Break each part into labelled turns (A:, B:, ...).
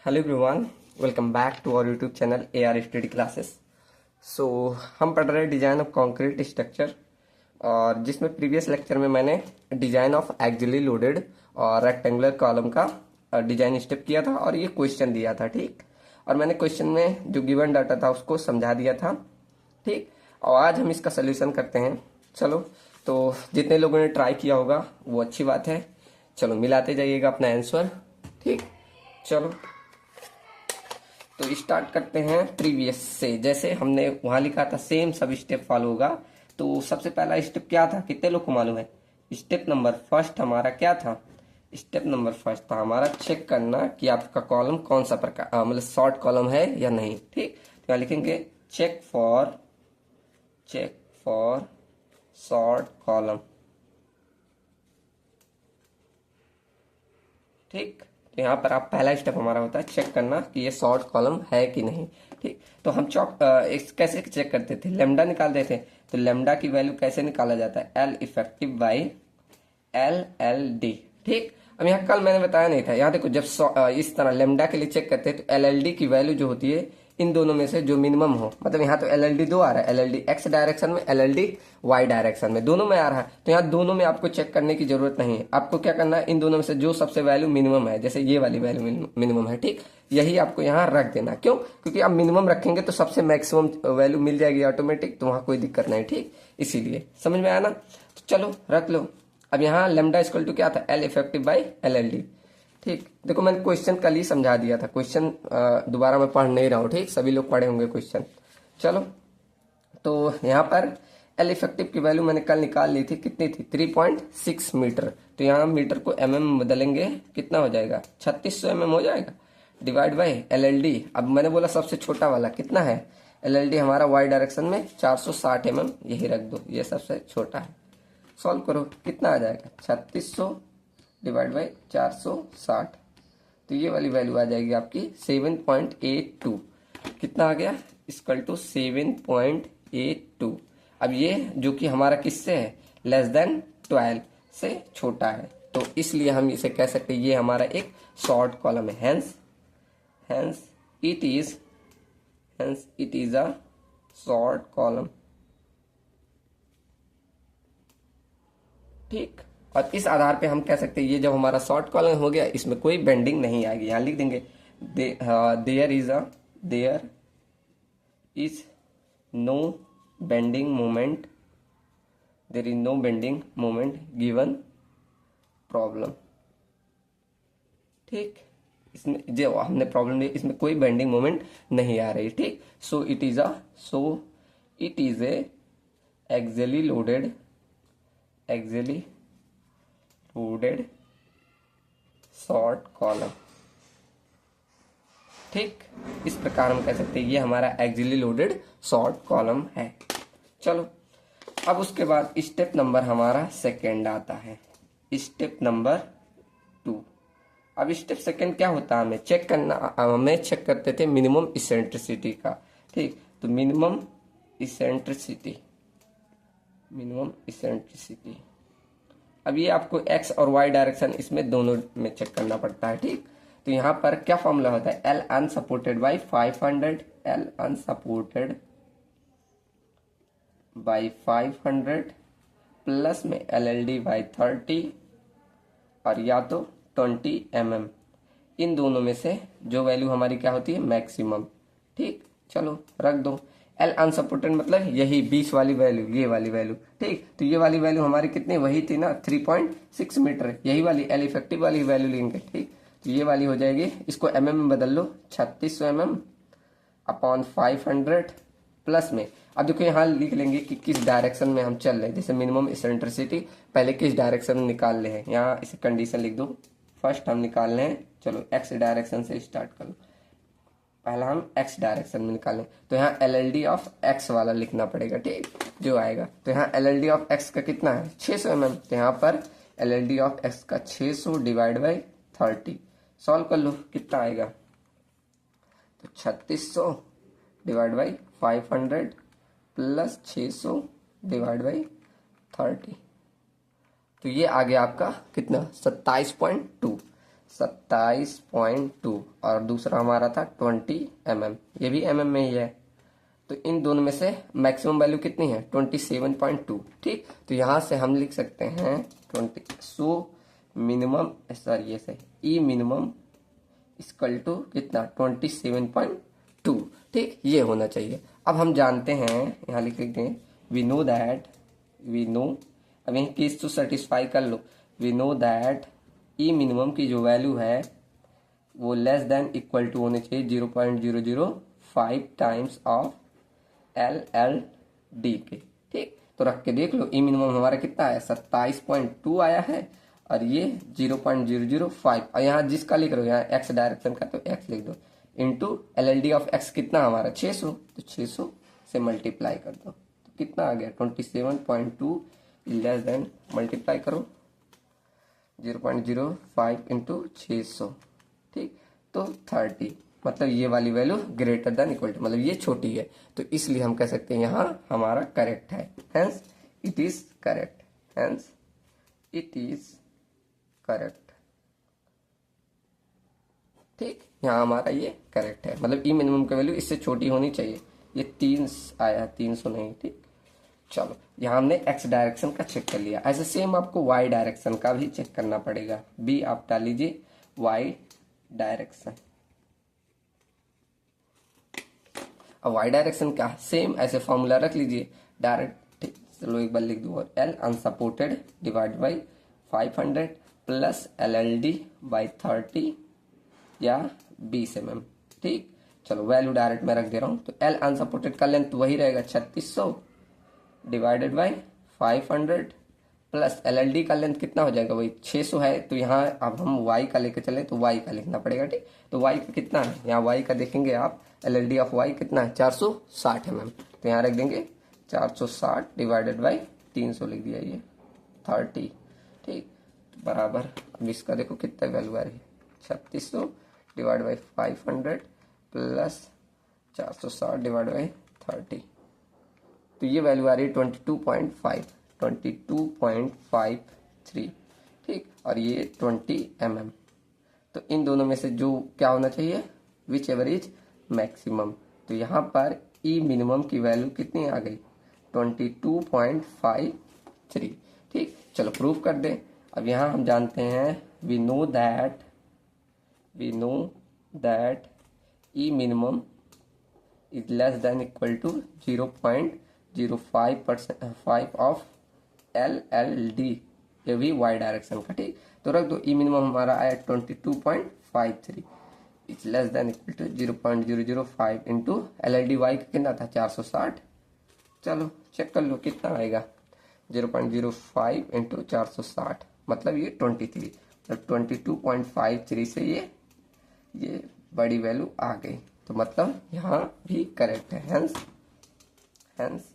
A: Hello everyone, welcome back to our YouTube channel A R study classes. So हम पढ़ रहे हैं design of concrete structure, और जिसमें प्रीवियस लेक्चर में मैंने डिजाइन ऑफ एक्सियली लोडेड और रेक्टेंगुलर कॉलम का डिजाइन स्टेप किया था और ये क्वेश्चन दिया था। ठीक, और मैंने क्वेश्चन में जो गिवन डाटा था उसको समझा दिया था। ठीक, और आज हम इसका सोल्यूशन करते हैं। चलो, तो जितने लोगों ने ट्राई किया होगा वो अच्छी बात है। चलो मिलाते जाइएगा अपना आंसर। ठीक, चलो तो स्टार्ट करते हैं प्रीवियस से। जैसे हमने वहां लिखा था सेम सब स्टेप फॉलो होगा। तो सबसे पहला स्टेप क्या था, कितने लोग को मालूम है? स्टेप नंबर फर्स्ट हमारा क्या था? स्टेप नंबर फर्स्ट था हमारा चेक करना कि आपका कॉलम कौन सा प्रकार मतलब शॉर्ट कॉलम है या नहीं। ठीक, तो यहाँ लिखेंगे चेक फॉर शॉर्ट कॉलम। ठीक, तो यहाँ पर आप पहला स्टेप हमारा होता है चेक करना कि ये शॉर्ट कॉलम है कि नहीं। ठीक, तो हम कैसे चेक करते थे? लेमडा निकालते थे। तो लेमडा की वैल्यू कैसे निकाला जाता है? L effective by LLD। ठीक, अब यहाँ कल मैंने बताया नहीं था। यहाँ देखो, जब इस तरह लेमडा के लिए चेक करते हैं तो LLD की वैल्यू जो होती है इन दोनों में से जो मिनिमम हो, मतलब यहाँ तो LLD दो आ रहा है, LLD एक्स डायरेक्शन में, LLD वाई डायरेक्शन में, दोनों में आ रहा है। तो यहाँ दोनों में आपको चेक करने की जरूरत नहीं है। आपको क्या करना है, इन दोनों में से जो सबसे वैल्यू मिनिमम है, जैसे ये वाली वैल्यू मिनिमम है, ठीक, यही आपको यहाँ रख देना। क्यों? क्योंकि आप मिनिमम रखेंगे तो सबसे मैक्सिमम वैल्यू मिल जाएगी ऑटोमेटिक, तो वहां कोई दिक्कत नहीं। ठीक, इसीलिए समझ में आया ना? तो चलो रख लो। अब यहाँ लेमडा इक्वल टू क्या था? L effective by LLD। ठीक, देखो मैंने क्वेश्चन कल ही समझा दिया था, क्वेश्चन दोबारा मैं पढ़ नहीं रहा हूँ। ठीक, सभी लोग पढ़े होंगे क्वेश्चन। चलो, तो यहाँ पर एल इफेक्टिव की वैल्यू मैंने कल निकाल ली थी, कितनी थी? 3.6 मीटर। तो यहाँ मीटर को mm बदलेंगे, कितना हो जाएगा? 3600 mm हो जाएगा, डिवाइड बाई LLD। अब मैंने बोला सबसे छोटा वाला कितना है? LLD हमारा वाई डायरेक्शन में 460 mm, यही रख दो, ये सबसे छोटा है। सॉल्व करो, कितना आ जाएगा? 3600 डिवाइड बाई 460। तो ये वाली वैल्यू आ जाएगी आपकी 7.82। कितना आ गया? Equal to 7.82। अब ये जो कि हमारा किससे है? लेस देन 12 से छोटा है, तो इसलिए हम इसे कह सकते हैं ये हमारा एक शॉर्ट कॉलम है। Hence it is a short column. ठीक, और इस आधार पे हम कह सकते हैं ये जब हमारा शॉर्ट कॉलम हो गया, इसमें कोई बेंडिंग नहीं आएगी। यहां लिख देंगे there is no bending moment, there is no bending moment given problem. ठीक, इसमें जो हमने प्रॉब्लम ली इसमें कोई बेंडिंग मोमेंट नहीं आ रही। ठीक, so it is a axially loaded short column. ठीक, इस प्रकार हम कह सकते हैं ये हमारा एक्सियली लोडेड शॉर्ट कॉलम है। चलो, अब उसके बाद स्टेप नंबर हमारा सेकेंड आता है, स्टेप नंबर 2। अब स्टेप सेकेंड क्या होता है? हमें चेक करना, हमें चेक करते थे मिनिमम इसेंट्रिसिटी का। ठीक, तो मिनिमम इसेंट्रिसिटी। अब ये आपको एक्स और वाई डायरेक्शन इसमें दोनों में चेक करना पड़ता है। ठीक, तो यहाँ पर क्या फॉर्मूला होता है? L unsupported by 500, L unsupported by 500 plus में LLD बाई 30 और या तो 20 mm। इन दोनों में से जो वैल्यू हमारी क्या होती है? मैक्सिमम। ठीक, चलो रख दो। एल अनसपोर्टेड मतलब यही 20 वाली वैल्यू, ये वाली वैल्यू। ठीक, तो ये वाली वैल्यू हमारी कितनी वही थी ना, 3.6 मीटर, यही वाली एल इफेक्टिव वाली वैल्यू लेंगे। ठीक, तो ये वाली हो जाएगी, इसको mm में बदल लो, 3600 mm अपॉन 500 प्लस में। अब देखो यहाँ लिख लेंगे कि किस डायरेक्शन में हम चल रहे हैं। जैसे मिनिमम इसेंट्रिसिटी पहले किस डायरेक्शन में निकाल रहे हैं, यहाँ इसे कंडीशन लिख दो। फर्स्ट हम निकाल रहे हैं, चलो एक्स डायरेक्शन से स्टार्ट कर लो। पहला हम एक्स डायरेक्शन में निकालें, तो यहाँ LLD ऑफ एक्स वाला लिखना पड़ेगा। ठीक, जो आएगा, तो यहाँ LLD ऑफ एक्स का कितना है? 600 mm। तो यहाँ पर LLD ऑफ एक्स का 600 डिवाइड बाई 30। सॉल्व कर लो, कितना आएगा? तो 3600 divide by 500 plus 600 divide by 30। तो ये आ गया आपका कितना? 27.2। 27.2 और दूसरा हमारा था 20 mm, ये भी mm में ही है। तो इन दोनों में से मैक्सिमम वैल्यू कितनी है 27.2। ठीक, तो यहां से हम लिख सकते हैं 20। सो मिनिमम सॉरी ये से ई मिनिमम इक्वल टू कितना 27.2। ठीक, ये होना चाहिए। अब हम जानते हैं, यहाँ लिख दें we know that, we know, अब यही केस तो सेटिस्फाई कर लो। We know that E minimum की जो वैल्यू है वो लेस देन इक्वल टू होने चाहिए 0.005 टाइम्स ऑफ LLD के। ठीक, तो रख के देख लो, ई मिनिमम हमारा कितना है 27.2 आया है और ये 0.005। और यहाँ जिसका लिख रहे हो यहाँ एक्स डायरेक्शन का तो एक्स लिख दो, इंटू LLD ऑफ एक्स कितना हमारा 600, तो 600 से मल्टीप्लाई कर दो तो कितना आ गया 27.2 लेस देन, मल्टीप्लाई करो 0.05 इंटू 600। ठीक, तो 30, मतलब ये वाली value greater than equal to, मतलब ये छोटी है, तो इसलिए हम कह सकते हैं यहाँ हमारा करेक्ट है, hence it is correct, hence it is correct. ठीक, यहाँ हमारा ये करेक्ट है, मतलब ई मिनिमम की वैल्यू इससे छोटी होनी चाहिए। ये 3 आया, 300 नहीं। ठीक, चलो यहाँ हमने एक्स डायरेक्शन का चेक कर लिया, ऐसे सेम आपको वाई डायरेक्शन का भी चेक करना पड़ेगा। बी आप डाल लीजिए वाई डायरेक्शन। अब वाई डायरेक्शन का सेम ऐसे फॉर्मूला रख लीजिए डायरेक्ट। चलो एक बार लिख दो, L unsupported divide by 500 plus LLD by 30 या 20 mm। ठीक, चलो वैल्यू डायरेक्ट में रख दे रहा हूं, तो एल अनसपोर्टेड का लेंथ वही रहेगा 3600 डिवाइडेड बाई 500 प्लस LLD का लेंथ कितना हो जाएगा वही 600 है। तो यहाँ अब हम y का लेके चले तो y का लिखना पड़ेगा। ठीक, तो y का कितना है, यहाँ y का देखेंगे आप, LLD ऑफ y कितना है 460 mm, तो यहाँ रख देंगे 460 डिवाइडेड बाई 300 लिख दिया ये 30। ठीक, तो बराबर, अब इसका देखो कितना वैल्यू आ रही है 3600 divide by 500 plus 460 divide by 30, तो ये वैल्यू आ रही है 22.53। ठीक, और ये 20 mm। तो इन दोनों में से जो क्या होना चाहिए, विच एवर इज मैक्सिमम। तो यहाँ पर ई मिनिमम की वैल्यू कितनी आ गई 22.53। ठीक, चलो प्रूव कर दें। अब यहाँ हम जानते हैं we know that E minimum is less than equal to 0.05% of LLD, ये भी वाई डायरेक्शन का। ठीक, तो रख दो ई मिनिमम हमारा आया 22.53 is less than equal to 0.005 into LLD Y का कितना था 460। चलो चेक कर लो कितना आएगा 0.05 इंटू 460, मतलब ये 23, मतलब 22.53 से ये बड़ी वैल्यू आ गई, तो मतलब यहाँ भी करेक्ट है, हेंस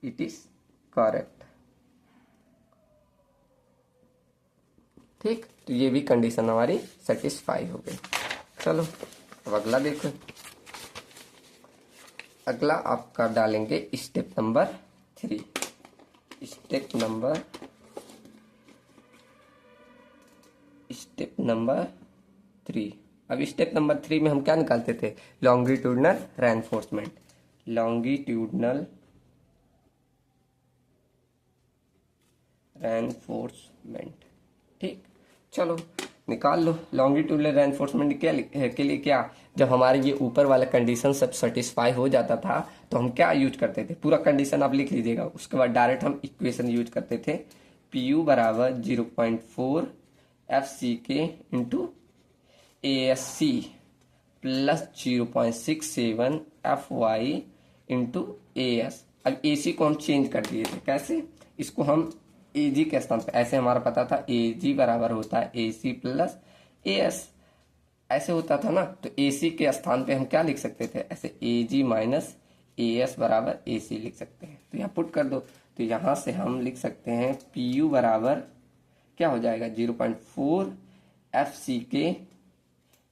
A: इट इज करेक्ट। ठीक, तो ये भी कंडीशन हमारी सेटिस्फाई हो गई। चलो अब अगला देखो, अगला आपका डालेंगे स्टेप नंबर 3। Step number 3। अब स्टेप नंबर 3 में हम क्या निकालते थे, लॉन्गिट्यूडनल रेनफोर्समेंट, लॉन्गिट्यूडनल रेनफोर्समेंट। ठीक, चलो निकाल लो लॉन्गिट्यूडनल रेनफोर्समेंट के लिए क्या, जब हमारे ये ऊपर वाला कंडीशन सब सेटिस्फाई हो जाता था तो हम क्या यूज करते थे, पूरा कंडीशन आप लिख लीजिएगा, उसके बाद डायरेक्ट हम इक्वेशन यूज करते थे। PU बराबर 0.4 FCK into ASC plus 0.67 FY into AS। अब AC को हम चेंज कर दिए थे, कैसे, इसको हम AG के स्थान पे, ऐसे हमारा पता था AG बराबर होता है AC प्लस AS, ऐसे होता था ना, तो AC के स्थान पे हम क्या लिख सकते थे, ऐसे AG माइनस AS बराबर AC लिख सकते हैं। तो यहाँ पुट कर दो, तो यहाँ से हम लिख सकते हैं PU बराबर क्या हो जाएगा 0.4 FCK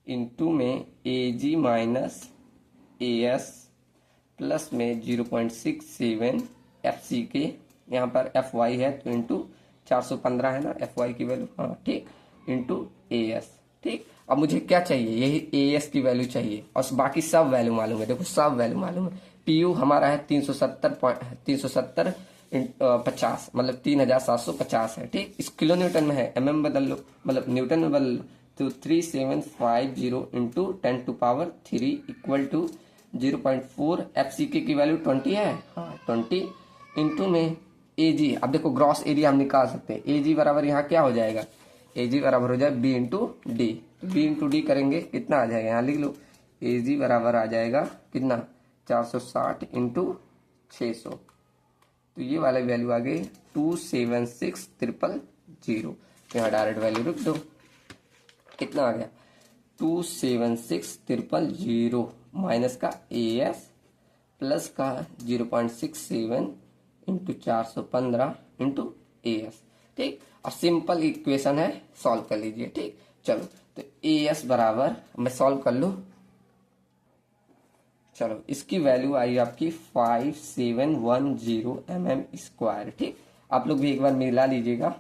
A: इंटू में AG माइनस AS प्लस में 0.67 FCK, यहाँ पर FY है तो इंटू 415 है ना FY की वैल्यू, हाँ ठीक, इंटू AS। ठीक, अब मुझे क्या चाहिए, यही AS की वैल्यू चाहिए और बाकी सब वैल्यू मालूम है। देखो सब वैल्यू मालूम है। PU हमारा है 370 50 मतलब 3750 है। ठीक, इस किलो न्यूटन में है, MM बदल लो, मतलब न्यूटन में बदल लो। तो 3750 इंटू 10⁻³ इक्वल टू 0.4। FCK की वैल्यू 20 है, हाँ 20 इंटू में AG। अब देखो ग्रॉस एरिया हम निकाल सकते हैं। AG बराबर यहाँ क्या हो जाएगा, AG बराबर हो जाए B इंटू डी। तो B इंटू डी करेंगे कितना आ जाएगा, यहाँ लिख लो। AG बराबर आ जाएगा कितना, 460 इंटू 600। तो ये वाला वैल्यू आ गई 276000। तो यहाँ डायरेक्ट वैल्यू रख दो, कितना आ गया 276000 माइनस का AS प्लस का 0.67 इंटू 415 इंटू AS। ठीक, अब सिंपल इक्वेशन है, सॉल्व कर लीजिए। ठीक, चलो तो AS बराबर मैं सॉल्व कर लूं। चलो इसकी वैल्यू आई आपकी 5710 mm²। ठीक, आप लोग भी एक बार मिला लीजिएगा,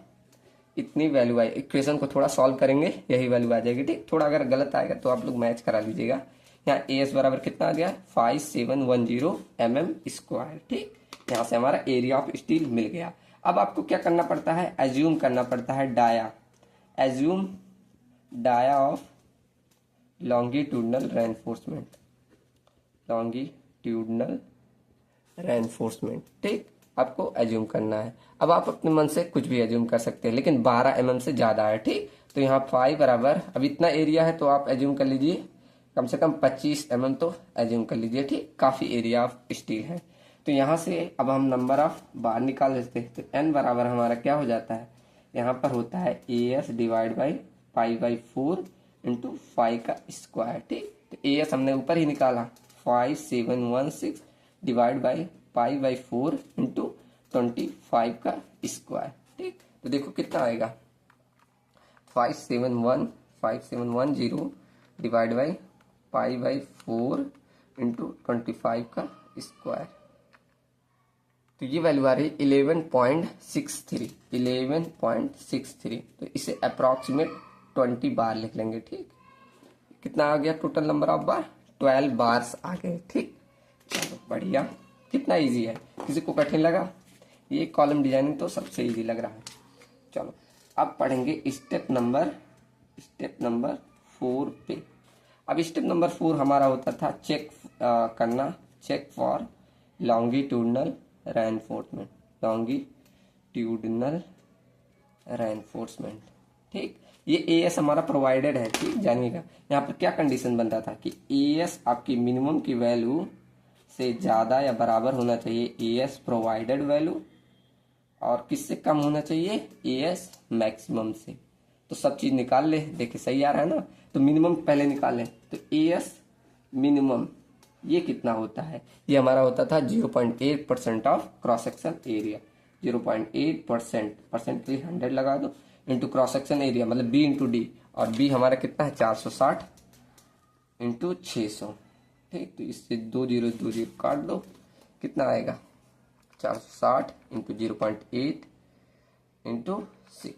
A: इतनी वैल्यू आई। इक्वेशन को थोड़ा सॉल्व करेंगे, यही वैल्यू आ जाएगी। ठीक, थोड़ा अगर गलत आएगा तो आप लोग मैच करा लीजिएगा। यहाँ AS बराबर कितना आ गया 5710 mm²। ठीक, यहाँ से हमारा एरिया ऑफ स्टील मिल गया। अब आपको क्या करना पड़ता है, एज्यूम करना पड़ता है dia. Assume dia of longitudinal reinforcement, longitudinal reinforcement. ठीक, आपको एज्यूम करना है। अब आप अपने मन से कुछ भी एज्यूम कर सकते हैं, लेकिन 12 mm से ज्यादा है। ठीक, तो यहाँ 5 बराबर, अब इतना एरिया है तो आप एज्यूम कर लीजिए कम से कम 25 mm तो एज्यूम कर लीजिए। ठीक, काफी एरिया ऑफ स्टील है। तो यहाँ से अब हम नंबर ऑफ बार निकाल लेते हैं। तो n बराबर हमारा क्या हो जाता है, यहाँ पर होता है AS डिवाइड बाई π/4 इंटू 5 का स्क्वायर। ठीक, तो AS हमने ऊपर ही निकाला 5716 डिवाइड बाई π/4 इंटू 25 का स्क्वायर। ठीक, तो देखो कितना आएगा 5710 डिवाइड बाई π/4 इंटू 25 का स्क्वायर। तो ये वैल्यू आ रही 11.63, 11.63। तो इसे अप्रोक्सीमेट 20 बार लिख लेंगे। ठीक, कितना आ गया total number of bar, 12 bars आ गए। ठीक, चलो बढ़िया, कितना इजी है, किसी को कठिन लगा? ये कॉलम डिजाइनिंग तो सबसे इजी लग रहा है। चलो अब पढ़ेंगे स्टेप नंबर 4 पे। अब स्टेप नंबर 4 हमारा होता था चेक करना, check for longitudinal reinforcement, longitudinal reinforcement. ठीक, ये AS हमारा प्रोवाइडेड है। ठीक, जानिएगा यहाँ पर क्या कंडीशन बनता था कि AS आपकी मिनिमम की वैल्यू से ज्यादा या बराबर होना चाहिए AS प्रोवाइडेड वैल्यू, और किससे कम होना चाहिए AS मैक्सिमम से। तो सब चीज निकाल ले, देखिए सही आ रहा है ना। तो मिनिमम पहले निकाल ले, तो AS मिनिमम ये कितना होता है, ये हमारा होता था 0.8% of cross section area. 0.8%, percent 100 लगा दो, इंटू क्रॉस सेक्शन एरिया मतलब B इंटू डी, और B हमारा कितना है 460 इंटू 600। ठीक, तो इससे 2 0 2 0 काट दो, कितना आएगा 460 इंटू 0.8 इंटू 6।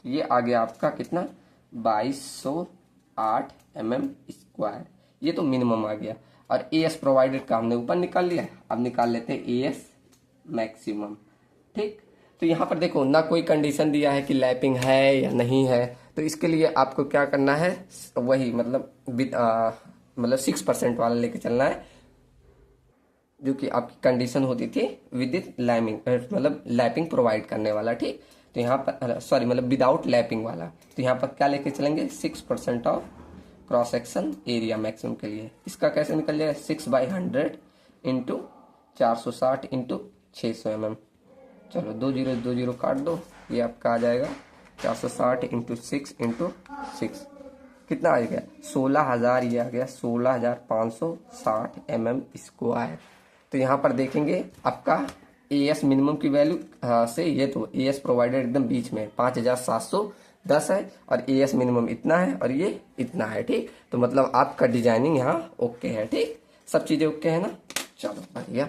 A: तो ये आ गया आपका कितना 2208 mm²। ये तो मिनिमम आ गया, और AS प्रोवाइडेड का हमने ऊपर निकाल लिया। अब निकाल लेते हैं AS मैक्सिमम। ठीक, तो यहाँ पर देखो ना कोई कंडीशन दिया है कि लैपिंग है या नहीं है। तो इसके लिए आपको क्या करना है, वही मतलब 6% वाला लेके चलना है, जो कि आपकी कंडीशन होती थी विद लैपिंग, मतलब लैपिंग प्रोवाइड करने वाला। ठीक, तो यहाँ पर सॉरी मतलब विदाउट लैपिंग वाला। तो यहाँ पर क्या लेके चलेंगे 6% of cross section area maximum के लिए। इसका कैसे निकल जाएगा 6/100 इंटू 460 इंटू 600 mm। चलो 2 0 2 0 काट दो, ये आपका आ जाएगा 460 इंटू 6 इंटू 6, कितना आ गया 16,000। ये आ गया 16,560 mm²। तो यहाँ पर देखेंगे आपका AS मिनिमम की वैल्यू से, ये तो AS प्रोवाइडेड एकदम बीच में 5,710 है, और AS मिनिमम इतना है और ये इतना है। ठीक, तो मतलब आपका डिजाइनिंग यहाँ ओके है। ठीक, सब चीजें ओके है ना। चलो बढ़िया,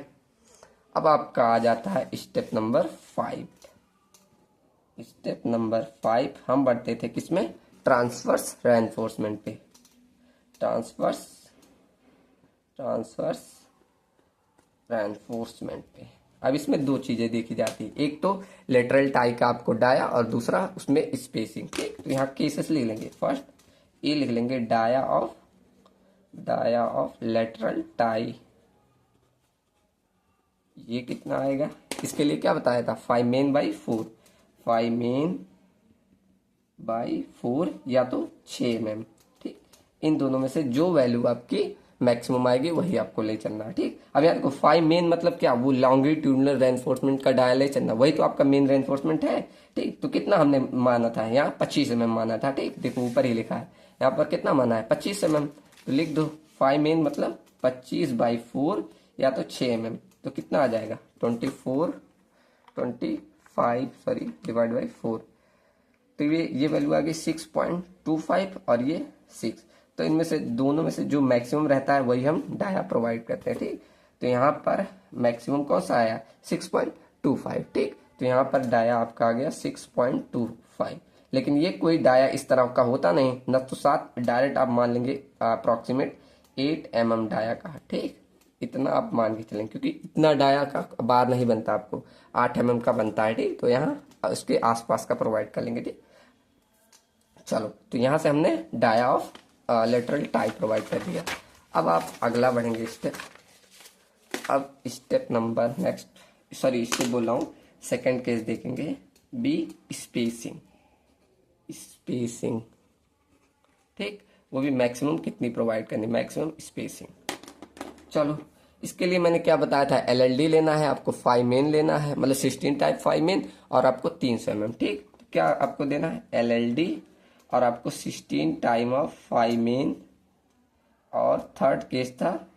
A: अब आपका आ जाता है स्टेप नंबर 5। स्टेप नंबर 5 हम बढ़ते थे किसमें, ट्रांसवर्स रेनफोर्समेंट पे, ट्रांसवर्स ट्रांसवर्स रेनफोर्समेंट पे। अब इसमें दो चीजें देखी जाती है, एक तो लेटरल टाई का आपको डाया और दूसरा उसमें स्पेसिंग। ठीक, तो यहाँ केसेस लिख लेंगे। फर्स्ट ये लिख लेंगे डाया ऑफ लेटरल टाई, ये कितना आएगा, इसके लिए क्या बताया था, 5 मेन बाई 4, 5 मेन बाई 4 या तो 6 mm। ठीक, इन दोनों में से जो वैल्यू आपकी मैक्सिमम आएगी वही आपको ले चलना है। ठीक, अब यहाँ देखो 5 मेन मतलब क्या, वो लॉन्गिट्यूडनल रेनफोर्समेंट का डाया ले चलना, वही तो आपका मेन रेनफोर्समेंट है। ठीक, तो कितना हमने माना था, यहाँ 25 mm माना था। ठीक, देखो ऊपर ही लिखा है, यहाँ पर कितना माना है, 25 mm, तो लिख दो 5 मेन मतलब 25/4 या तो 6 mm, तो कितना आ जाएगा 25 सॉरी डिवाइड बाई 4, तो ये वैल्यू आ गई 6.25 और ये 6। तो इनमें से दोनों में से जो मैक्सिमम रहता है वही हम डाया प्रोवाइड करते हैं। ठीक, तो यहाँ पर मैक्सिमम कौन सा आया, 6.25। ठीक, तो यहाँ पर डाया आपका आ गया 6.25, लेकिन ये कोई डाया इस तरह का होता नहीं न, तो साथ डायरेक्ट आप मान लेंगे अप्रोक्सीमेट 8 mm डाया का। ठीक, इतना आप मान के चलें, क्योंकि इतना डाया का बार नहीं बनता, आपको 8 mm का बनता है। ठीक, तो यहाँ उसके आसपास का प्रोवाइड कर लेंगे। ठीक, चलो, तो यहाँ से हमने dia of lateral tie provide कर दिया। अब आप अगला बढ़ेंगे स्टेप। अब स्टेप नंबर नेक्स्ट, सॉरी इससे बोल रहा हूँ, सेकेंड केस देखेंगे, बी स्पेसिंग। ठीक, वो भी मैक्सिमम कितनी प्रोवाइड करनी, मैक्सिमम स्पेसिंग। चलो, इसके लिए मैंने क्या बताया था, LLD लेना है आपको, 5 मेन लेना है, मतलब 16 टाइप 5 मेन, और आपको 300 mm। ठीक, तो क्या आपको देना है LLD और आपको 16 टाइम ऑफ 5 मेन, और थर्ड केस था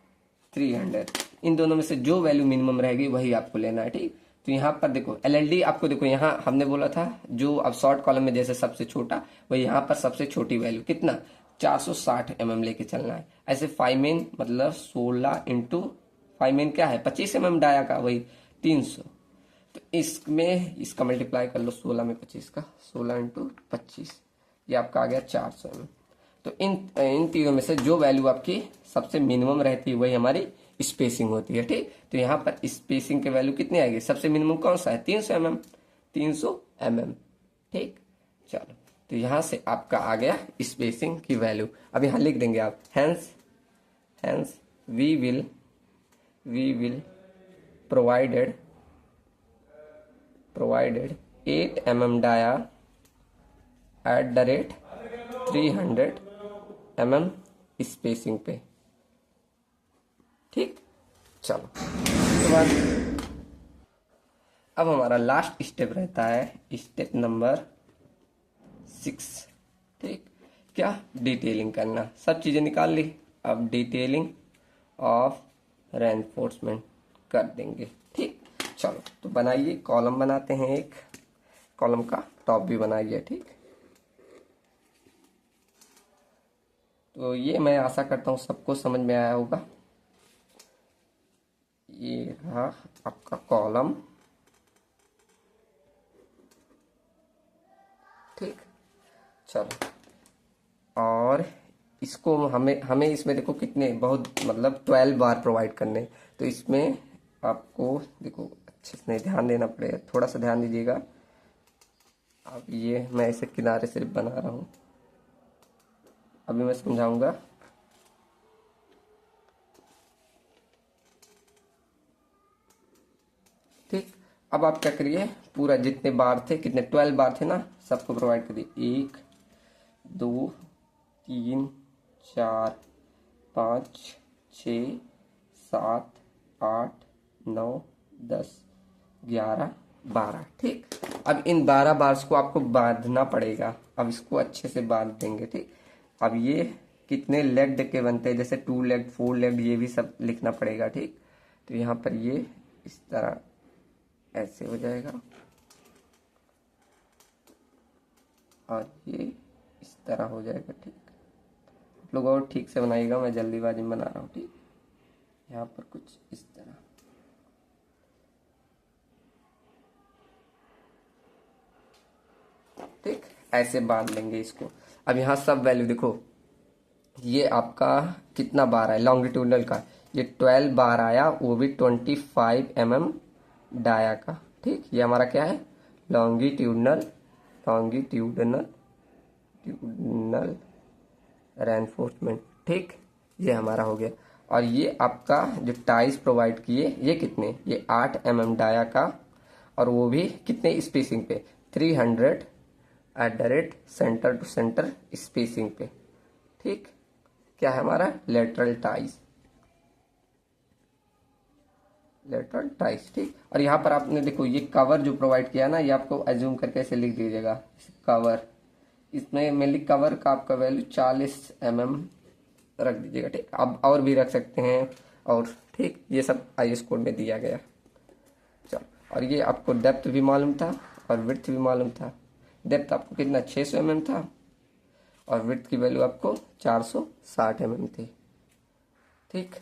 A: 300। इन दोनों में से जो वैल्यू मिनिमम रहेगी वही आपको लेना है। ठीक, तो यहाँ पर देखो LLD आपको, देखो यहाँ हमने बोला था जो अब शॉर्ट कॉलम में जैसे सबसे छोटा, वही यहाँ पर सबसे छोटी वैल्यू कितना 460 mm लेके चलना है। ऐसे 5 मेन मतलब 16 इंटू 5 मेन क्या है 25 mm डाया का, वही 300, तो इसमें इसका मल्टीप्लाई कर लो 16 में 25 का, 16 इंटू 25, ये आपका आ गया 400 mm। तो इन तीनों में से जो वैल्यू आपकी सबसे मिनिमम रहती है वही हमारी स्पेसिंग होती है। ठीक, तो यहाँ पर स्पेसिंग के वैल्यू कितनी आएगी, सबसे मिनिमम कौन सा है 300 mm, 300 mm। ठीक, चलो, तो यहाँ से आपका आ गया स्पेसिंग की वैल्यू। अब यहाँ लिख देंगे आप, hence we will provided 8 mm dia at the rate 300 mm spacing पे। ठीक, चलो, उसके बाद अब हमारा लास्ट स्टेप रहता है स्टेप नंबर 6। ठीक, क्या, डिटेलिंग करना, सब चीजें निकाल ली, अब डिटेलिंग ऑफ रेनफोर्समेंट कर देंगे। ठीक, चलो, तो बनाइए, कॉलम बनाते हैं, एक कॉलम का टॉप भी बनाइए। ठीक, तो ये मैं आशा करता हूँ सबको समझ में आया होगा। ये रहा आपका कॉलम। ठीक, चलो, और इसको हमें इसमें देखो कितने, बहुत मतलब 12 बार प्रोवाइड करने, तो इसमें आपको देखो अच्छे से ध्यान देना पड़ेगा, थोड़ा सा ध्यान दीजिएगा। अब ये मैं इसे किनारे सिर्फ बना रहा हूँ, अभी मैं समझाऊंगा। ठीक, अब आप क्या करिए, पूरा जितने बार थे, कितने 12 बार थे ना, सबको प्रोवाइड करिए। 1 2 3 4 5 6 7 8 9 10 11 12। ठीक, अब इन 12 बार्स को आपको बांधना पड़ेगा, अब इसको अच्छे से बांध देंगे। ठीक, अब ये कितने लेग्ड के बनते हैं, जैसे 2 लेग 4 लेग, ये भी सब लिखना पड़ेगा। ठीक, तो यहाँ पर ये इस तरह ऐसे हो जाएगा, और ये इस तरह हो जाएगा। ठीक, आप लोग और ठीक से बनाइएगा, मैं जल्दीबाजी में बना रहा हूँ। ठीक, यहाँ पर कुछ इस तरह। ठीक, ऐसे बांध लेंगे इसको। अब यहाँ सब वैल्यू देखो, ये आपका कितना बार है लॉन्गिट्यूडनल का, ये 12 बार आया, वो भी 25 mm डाया का। ठीक, ये हमारा क्या है, लॉन्गिट्यूडनल लॉन्गिट्यूडनल ट्यूडनल रेनफोर्समेंट। ठीक, ये हमारा हो गया। और ये आपका जो टाइज प्रोवाइड किए ये कितने, ये 8 mm डाया का, और वो भी कितने स्पेसिंग पे, 300 at the rate centre to centre spacing पे। ठीक, क्या है हमारा लेटरल टाइज, लेटरल टाइज। ठीक, और यहाँ पर आपने देखो ये कवर जो प्रोवाइड किया ना, ये आपको एज्यूम करके ऐसे लिख दीजिएगा कवर, इसमें मेनली कवर का आपका वैल्यू 40 mm रख दीजिएगा। ठीक, आप और भी रख सकते हैं, और ठीक ये सब IS कोड में दिया गया। चलो, और ये आपको डेप्थ भी मालूम था और विड्थ भी मालूम था। डेप्थ आपको कितना 600 mm था, और विड्थ की वैल्यू आपको 460 mm थी। ठीक,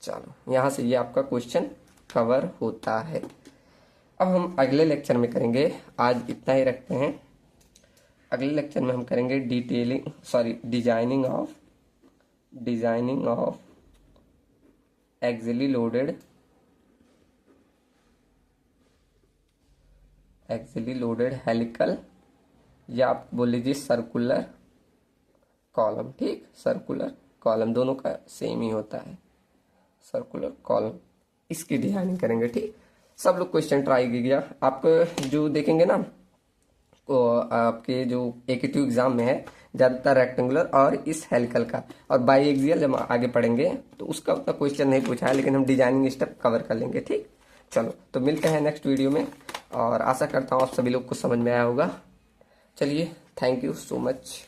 A: चलो यहाँ से ये आपका क्वेश्चन कवर होता है। अब हम अगले लेक्चर में करेंगे, आज इतना ही रखते हैं। अगले लेक्चर में हम करेंगे designing of axially loaded helical, या आप बोल लीजिए सर्कुलर कॉलम। ठीक, सर्कुलर कॉलम दोनों का सेम ही होता है, सर्कुलर कॉलम, इसकी डिजाइनिंग करेंगे। ठीक, सब लोग क्वेश्चन ट्राई कीजिएगा। आपको जो देखेंगे ना, को आपके जो AQ2 एग्जाम में है ज़्यादातर रेक्टेंगुलर और इस हेलिकल का, और बाई एक्सियल जब आगे पढ़ेंगे तो उसका उतना क्वेश्चन नहीं पूछा है, लेकिन हम डिजाइनिंग स्टेप कवर कर लेंगे। ठीक, चलो तो मिलते हैं नेक्स्ट वीडियो में, और आशा करता हूँ आप सभी लोग को समझ में आया होगा। चलिए, थैंक यू सो मच।